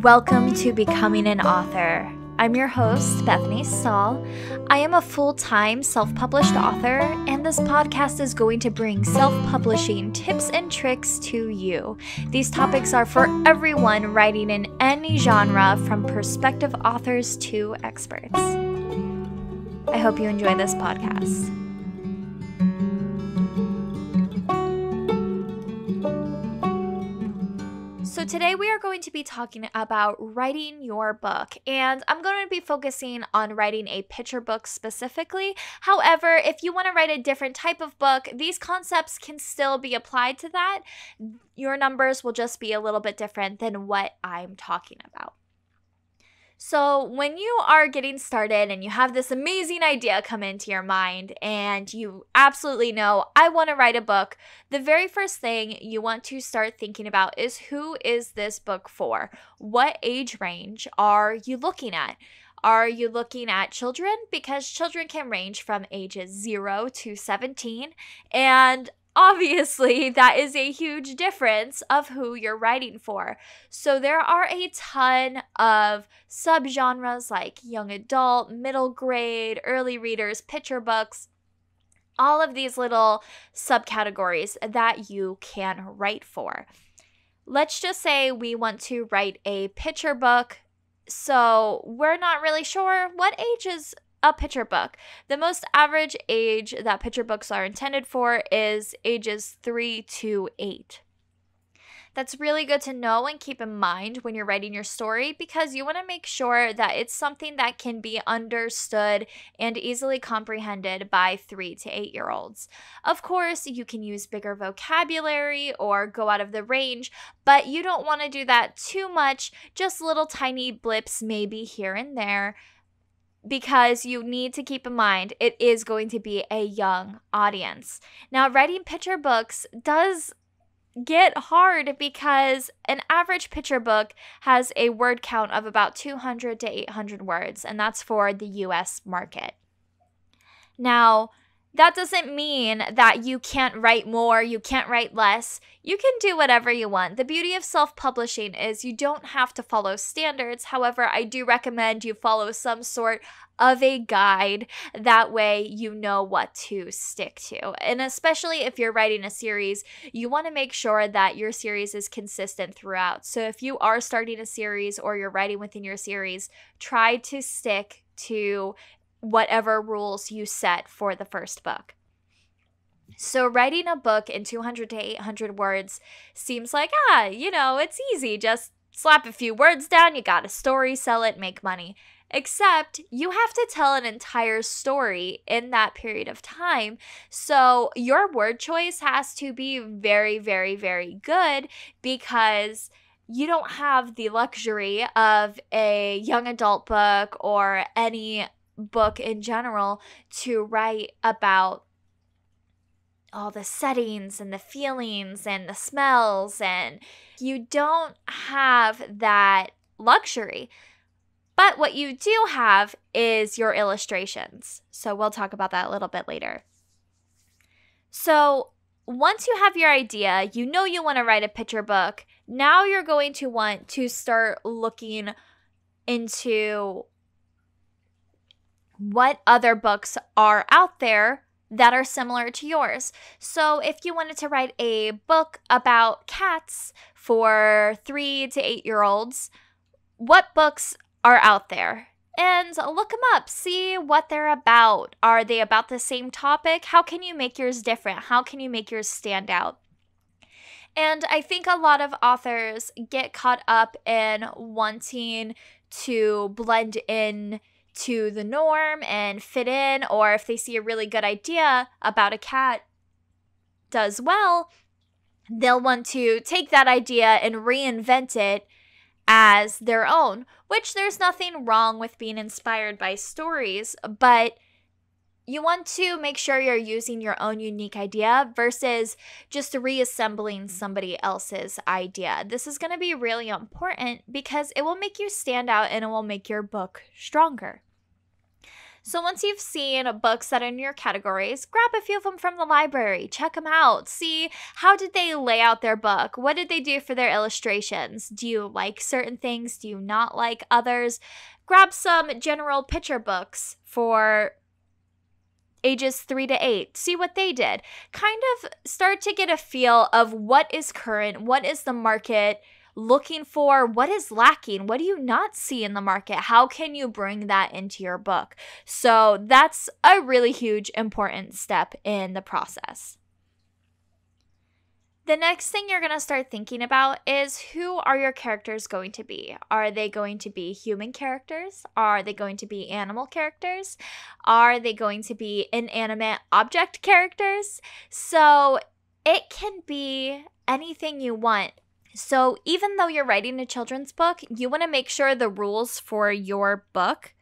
Welcome to Becoming an Author. I'm your host, Bethany Stahl. I am a full-time self-published author, and this podcast is going to bring self-publishing tips and tricks to you. These topics are for everyone writing in any genre, from prospective authors to experts. I hope you enjoy this podcast. So today we are going to be talking about writing your book, and I'm going to be focusing on writing a picture book specifically. However, if you want to write a different type of book, these concepts can still be applied to that. Your numbers will just be a little bit different than what I'm talking about. So when you are getting started and you have this amazing idea come into your mind and you absolutely know, I want to write a book, the very first thing you want to start thinking about is, who is this book for? What age range are you looking at? Are you looking at children? Because children can range from ages 0 to 17, and obviously, that is a huge difference of who you're writing for. So there are a ton of subgenres like young adult, middle grade, early readers, picture books, all of these little subcategories that you can write for. Let's just say we want to write a picture book, so we're not really sure what age is a picture book. The most average age that picture books are intended for is ages 3 to 8. That's really good to know and keep in mind when you're writing your story, because you want to make sure that it's something that can be understood and easily comprehended by 3 to 8-year-olds. Of course, you can use bigger vocabulary or go out of the range, but you don't want to do that too much, just little tiny blips maybe here and there, because you need to keep in mind it is going to be a young audience. Now, writing picture books does get hard because an average picture book has a word count of about 200 to 800 words, and that's for the US market. Now, that doesn't mean that you can't write more, you can't write less. You can do whatever you want. The beauty of self-publishing is you don't have to follow standards. However, I do recommend you follow some sort of a guide. That way you know what to stick to. And especially if you're writing a series, you want to make sure that your series is consistent throughout. So if you are starting a series or you're writing within your series, try to stick to whatever rules you set for the first book. So writing a book in 200 to 800 words seems like, it's easy. Just slap a few words down, you got a story, sell it, make money. Except you have to tell an entire story in that period of time. So your word choice has to be very, very, very good, because you don't have the luxury of a young adult book or any book in general to write about all the settings and the feelings and the smells, and you don't have that luxury. But what you do have is your illustrations. So we'll talk about that a little bit later. So once you have your idea, you know you want to write a picture book. Now you're going to want to start looking into what other books are out there that are similar to yours. So if you wanted to write a book about cats for 3 to 8-year-olds, what books are out there? And look them up, see what they're about. Are they about the same topic? How can you make yours different? How can you make yours stand out? And I think a lot of authors get caught up in wanting to blend in to the norm and fit in, or if they see a really good idea about a cat does well, they'll want to take that idea and reinvent it as their own, which there's nothing wrong with being inspired by stories, but you want to make sure you're using your own unique idea versus just reassembling somebody else's idea. This is going to be really important because it will make you stand out and it will make your book stronger. So once you've seen books that are in your categories, grab a few of them from the library, check them out, see how did they lay out their book? What did they do for their illustrations? Do you like certain things? Do you not like others? Grab some general picture books for ages 3 to 8. See what they did. Kind of start to get a feel of what is current, what is the market looking for, what is lacking, what do you not see in the market, how can you bring that into your book. So that's a really huge important step in the process. The next thing you're going to start thinking about is, who are your characters going to be? Are they going to be human characters? Are they going to be animal characters? Are they going to be inanimate object characters? So it can be anything you want. So even though you're writing a children's book, you want to make sure the rules for your book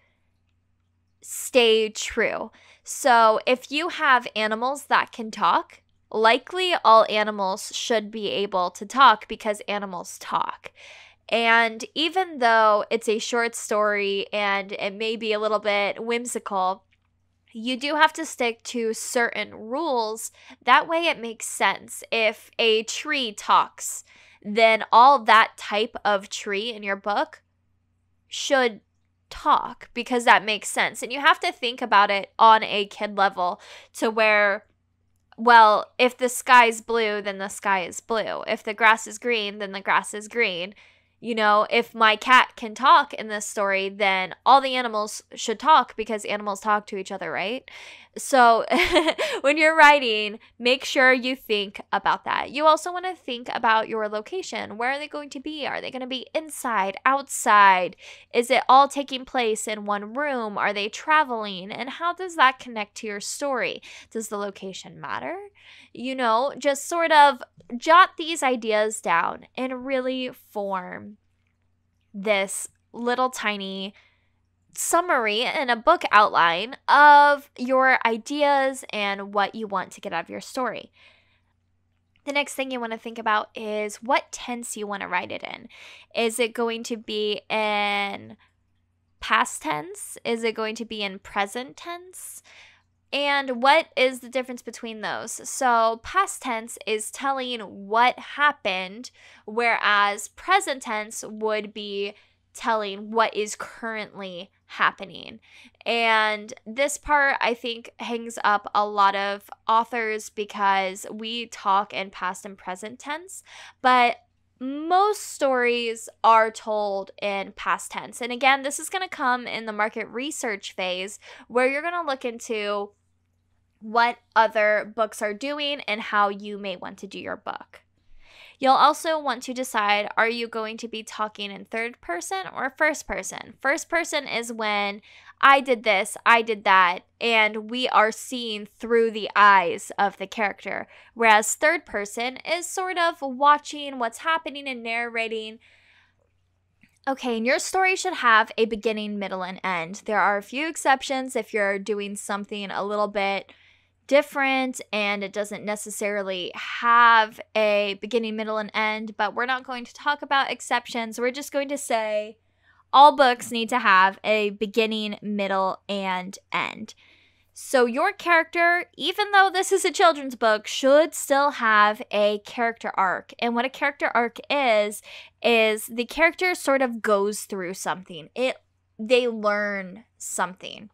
stay true. So if you have animals that can talk, likely all animals should be able to talk because animals talk. And even though it's a short story and it may be a little bit whimsical, you do have to stick to certain rules. That way it makes sense. If a tree talks, then all that type of tree in your book should talk because that makes sense. And you have to think about it on a kid level to where, well, if the sky's blue, then the sky is blue. If the grass is green, then the grass is green. You know, if my cat can talk in this story, then all the animals should talk because animals talk to each other, right? So when you're writing, make sure you think about that. You also want to think about your location. Where are they going to be? Are they going to be inside, outside? Is it all taking place in one room? Are they traveling? And how does that connect to your story? Does the location matter? You know, just sort of jot these ideas down and really form this little tiny summary and a book outline of your ideas and what you want to get out of your story. The next thing you want to think about is what tense you want to write it in. Is it going to be in past tense? Is it going to be in present tense? And what is the difference between those? So past tense is telling what happened, whereas present tense would be telling what is currently happening. And this part, I think, hangs up a lot of authors because we talk in past and present tense, but most stories are told in past tense. And again, this is going to come in the market research phase where you're going to look into what other books are doing and how you may want to do your book. You'll also want to decide, are you going to be talking in third person or first person? First person is when I did this, I did that, and we are seeing through the eyes of the character. Whereas third person is sort of watching what's happening and narrating. Okay, and your story should have a beginning, middle, and end. There are a few exceptions if you're doing something a little bit different and it doesn't necessarily have a beginning, middle, and end, but we're not going to talk about exceptions. We're just going to say all books need to have a beginning, middle, and end. So your character, even though this is a children's book, should still have a character arc. And what a character arc is the character sort of goes through something. They learn something.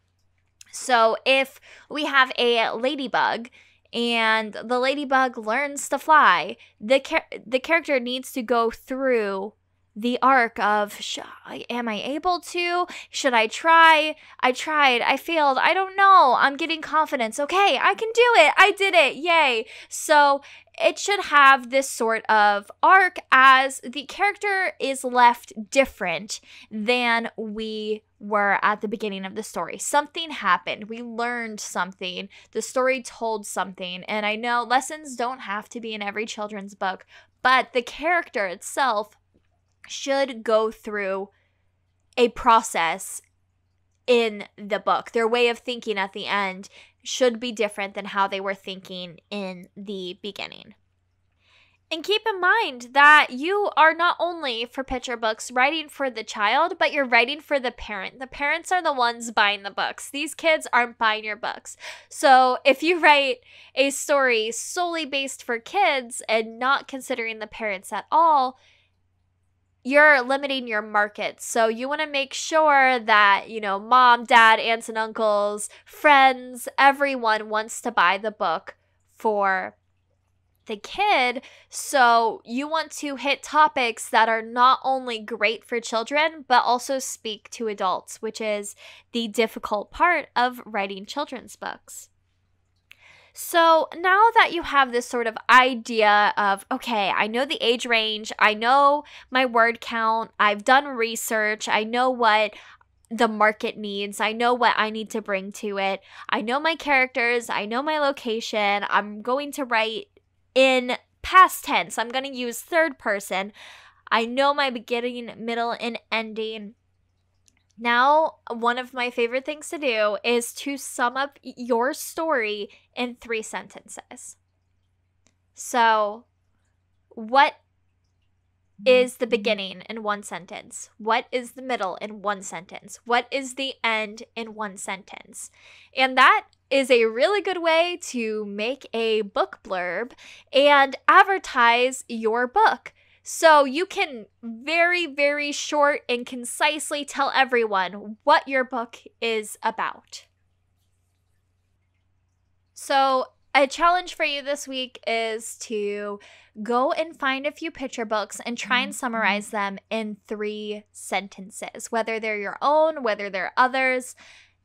So if we have a ladybug and the ladybug learns to fly, the character needs to go through the arc of, am I able to? Should I try? I tried. I failed. I don't know. I'm getting confidence. Okay, I can do it. I did it. Yay. So it should have this sort of arc as the character is left different than we were at the beginning of the story. Something happened. We learned something. The story told something. And I know lessons don't have to be in every children's book, but the character itself should go through a process in the book. Their way of thinking at the end should be different than how they were thinking in the beginning. And keep in mind that you are not only for picture books writing for the child, but you're writing for the parent. The parents are the ones buying the books. These kids aren't buying your books. So if you write a story solely based for kids and not considering the parents at all, you're limiting your market. So you want to make sure that, mom, dad, aunts and uncles, friends, everyone wants to buy the book for the kid. So you want to hit topics that are not only great for children, but also speak to adults, which is the difficult part of writing children's books. So now that you have this sort of idea of, okay, I know the age range, I know my word count, I've done research, I know what the market needs, I know what I need to bring to it, I know my characters, I know my location, I'm going to write in past tense, I'm going to use third person, I know my beginning, middle, and ending. Now, one of my favorite things to do is to sum up your story in 3 sentences. So, what is the beginning in 1 sentence? What is the middle in 1 sentence? What is the end in 1 sentence? And that is a really good way to make a book blurb and advertise your book. So you can very, very short and concisely tell everyone what your book is about. So a challenge for you this week is to go and find a few picture books and try and summarize them in 3 sentences, whether they're your own, whether they're others.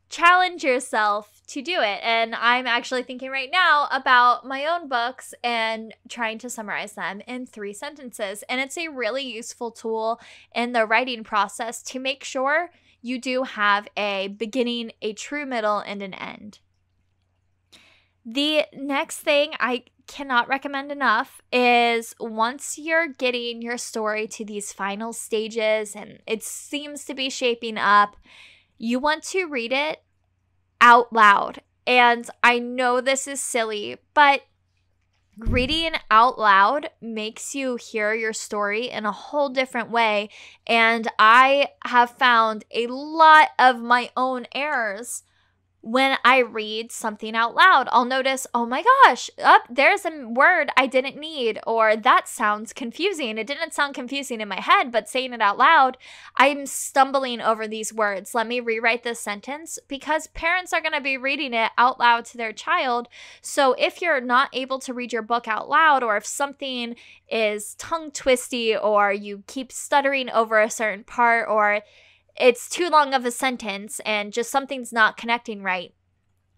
Challenge yourself to do it. And I'm actually thinking right now about my own books and trying to summarize them in 3 sentences. And it's a really useful tool in the writing process to make sure you do have a beginning, a true middle, and an end. The next thing I cannot recommend enough is once you're getting your story to these final stages and it seems to be shaping up, you want to read it out loud. And I know this is silly, but reading out loud makes you hear your story in a whole different way. And I have found a lot of my own errors when I read something out loud. I'll notice, oh my gosh, there's a word I didn't need, or that sounds confusing. It didn't sound confusing in my head, but saying it out loud, I'm stumbling over these words. Let me rewrite this sentence, because parents are going to be reading it out loud to their child. So if you're not able to read your book out loud, or if something is tongue twisty, or you keep stuttering over a certain part, or it's too long of a sentence and just something's not connecting right,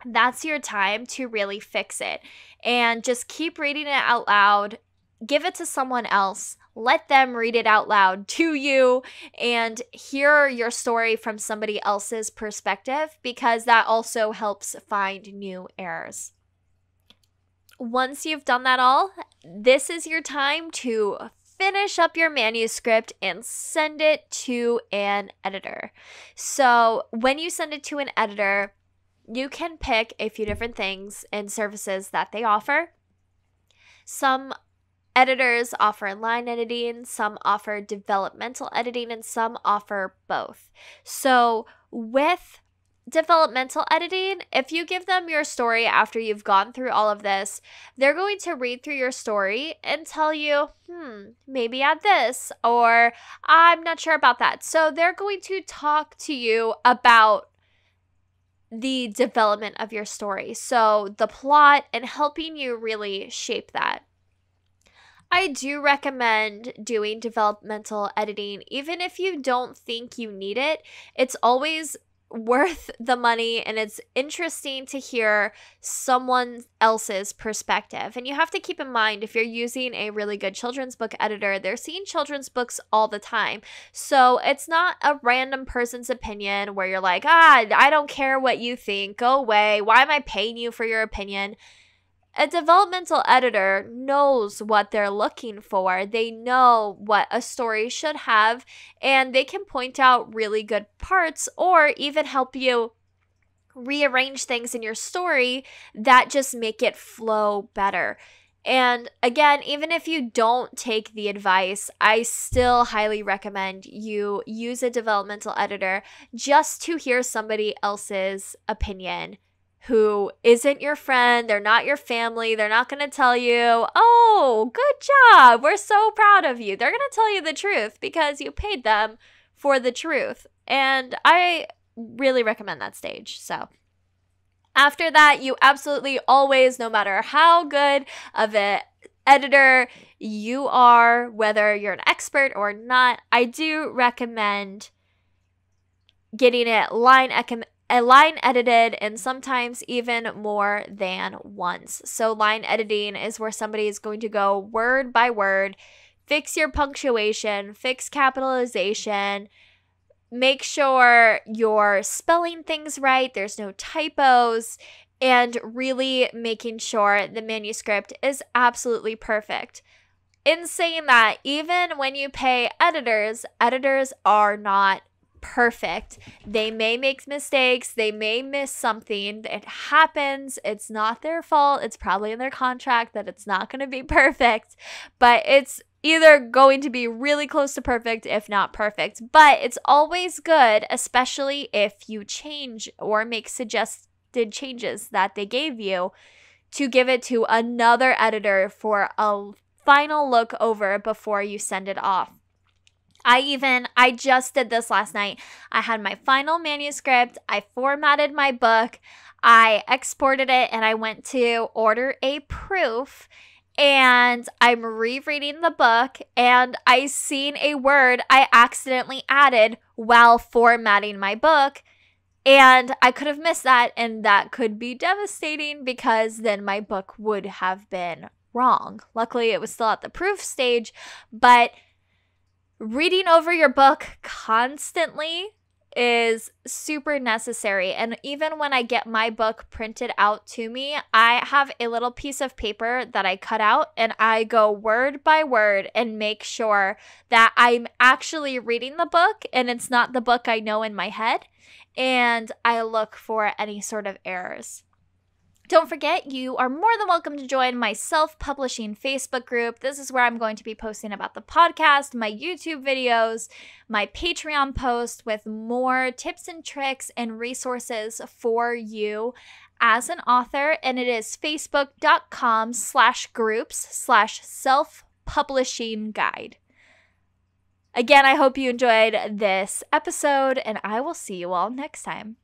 that's your time to really fix it. And just keep reading it out loud. Give it to someone else. Let them read it out loud to you and hear your story from somebody else's perspective, because that also helps find new errors. Once you've done that all, this is your time to finish up your manuscript and send it to an editor. So when you send it to an editor, you can pick a few different things and services that they offer. Some editors offer line editing, some offer developmental editing, and some offer both. So with developmental editing, if you give them your story after you've gone through all of this, they're going to read through your story and tell you, maybe add this, or I'm not sure about that. So they're going to talk to you about the development of your story. So the plot and helping you really shape that. I do recommend doing developmental editing, even if you don't think you need it. It's always worth the money, and it's interesting to hear someone else's perspective. And you have to keep in mind, if you're using a really good children's book editor, they're seeing children's books all the time. So it's not a random person's opinion where you're like, I don't care what you think, go away, why am I paying you for your opinion? A developmental editor knows what they're looking for. They know what a story should have, and they can point out really good parts or even help you rearrange things in your story that just make it flow better. And again, even if you don't take the advice, I still highly recommend you use a developmental editor just to hear somebody else's opinion who isn't your friend. They're not your family. They're not going to tell you, oh, good job. We're so proud of you. They're going to tell you the truth because you paid them for the truth. And I really recommend that stage. So after that, you absolutely always, no matter how good of an editor you are, whether you're an expert or not, I do recommend getting it line edited, and sometimes even more than once. So line editing is where somebody is going to go word by word, fix your punctuation, fix capitalization, make sure you're spelling things right, there's no typos, and really making sure the manuscript is absolutely perfect. In saying that, even when you pay editors are not perfect. They may make mistakes, they may miss something. It happens. It's not their fault. It's probably in their contract that it's not going to be perfect, but it's either going to be really close to perfect, if not perfect. But it's always good, especially if you change or make suggested changes that they gave you, to give it to another editor for a final look over before you send it off. I just did this last night. I had my final manuscript. I formatted my book. I exported it and I went to order a proof. And I'm rereading the book and I seen a word I accidentally added while formatting my book. And I could have missed that, and that could be devastating because then my book would have been wrong. Luckily, it was still at the proof stage, but reading over your book constantly is super necessary. And even when I get my book printed out to me, I have a little piece of paper that I cut out and I go word by word and make sure that I'm actually reading the book and it's not the book I know in my head. And I look for any sort of errors. Don't forget, you are more than welcome to join my self-publishing Facebook group. This is where I'm going to be posting about the podcast, my YouTube videos, my Patreon post with more tips and tricks and resources for you as an author. And it is facebook.com/groups/self-publishing guide. Again, I hope you enjoyed this episode, and I will see you all next time.